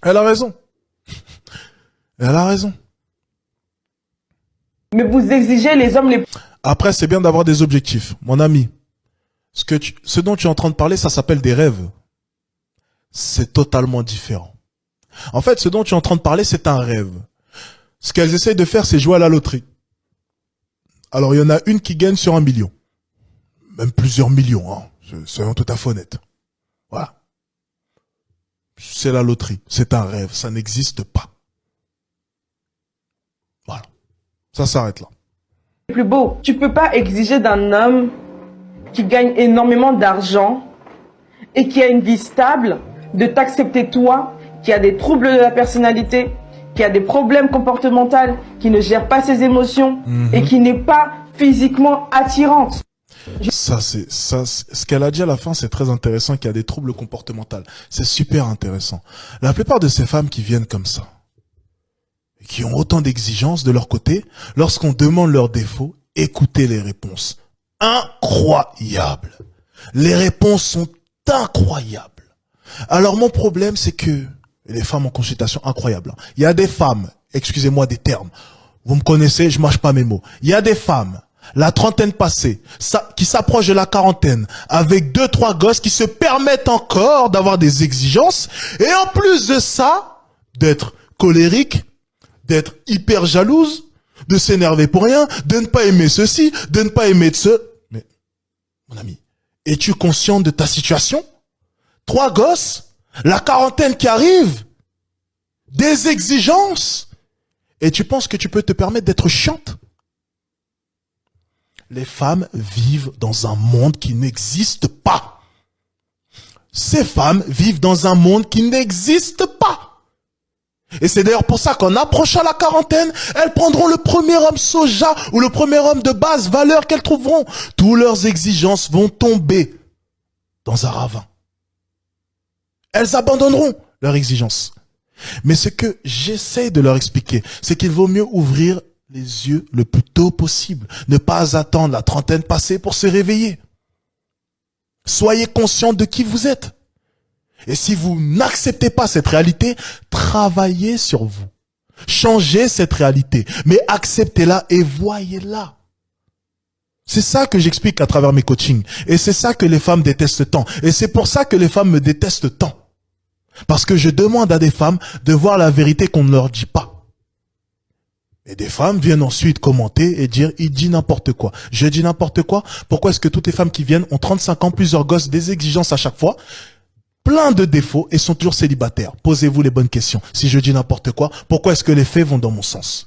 Elle a raison. Elle a raison. Mais vous exigez les hommes les... Après, c'est bien d'avoir des objectifs. Mon ami, ce dont tu es en train de parler, ça s'appelle des rêves. C'est totalement différent. En fait, ce dont tu es en train de parler, c'est un rêve. Ce qu'elles essayent de faire, c'est jouer à la loterie. Alors, il y en a une qui gagne sur 1 million. Même plusieurs millions, hein. Soyons tout à fait honnêtes. Voilà. C'est la loterie. C'est un rêve. Ça n'existe pas. Voilà. Ça s'arrête là. plus beaux. Tu peux pas exiger d'un homme qui gagne énormément d'argent et qui a une vie stable de t'accepter toi, qui a des troubles de la personnalité, qui a des problèmes comportementaux, qui ne gère pas ses émotions et qui n'est pas physiquement attirante. Ce qu'elle a dit à la fin, c'est très intéressant, qu'il y a des troubles comportementaux. C'est super intéressant. La plupart de ces femmes qui viennent comme ça, et qui ont autant d'exigences de leur côté, lorsqu'on demande leurs défauts, écoutez les réponses. Incroyables. Les réponses sont incroyables. Alors mon problème, c'est que les femmes en consultation, incroyable. Il y a des femmes, excusez-moi des termes, vous me connaissez, je mâche pas mes mots. Il y a des femmes, la trentaine passée, qui s'approchent de la quarantaine, avec 2-3 gosses qui se permettent encore d'avoir des exigences, et en plus de ça, d'être colérique, d'être hyper jalouse, de s'énerver pour rien, de ne pas aimer ceci, de ne pas aimer de ce... Mais, mon ami, es-tu conscient de ta situation? 3 gosses, la quarantaine qui arrive, des exigences, et tu penses que tu peux te permettre d'être chiante? Les femmes vivent dans un monde qui n'existe pas. Ces femmes vivent dans un monde qui n'existe pas. Et c'est d'ailleurs pour ça qu'en approchant la quarantaine, elles prendront le premier homme soja ou le premier homme de basse valeur qu'elles trouveront. Toutes leurs exigences vont tomber dans un ravin. Elles abandonneront leurs exigences. Mais ce que j'essaie de leur expliquer, c'est qu'il vaut mieux ouvrir les yeux le plus tôt possible. Ne pas attendre la trentaine passée pour se réveiller. Soyez conscient de qui vous êtes. Et si vous n'acceptez pas cette réalité, travaillez sur vous. Changez cette réalité. Mais acceptez-la et voyez-la. C'est ça que j'explique à travers mes coachings. Et c'est ça que les femmes détestent tant. Et c'est pour ça que les femmes me détestent tant. Parce que je demande à des femmes de voir la vérité qu'on ne leur dit pas. Et des femmes viennent ensuite commenter et dire, il dit n'importe quoi. Je dis n'importe quoi? Pourquoi est-ce que toutes les femmes qui viennent ont 35 ans, plusieurs gosses, des exigences à chaque fois, plein de défauts et sont toujours célibataires? Posez-vous les bonnes questions. Si je dis n'importe quoi, pourquoi est-ce que les faits vont dans mon sens?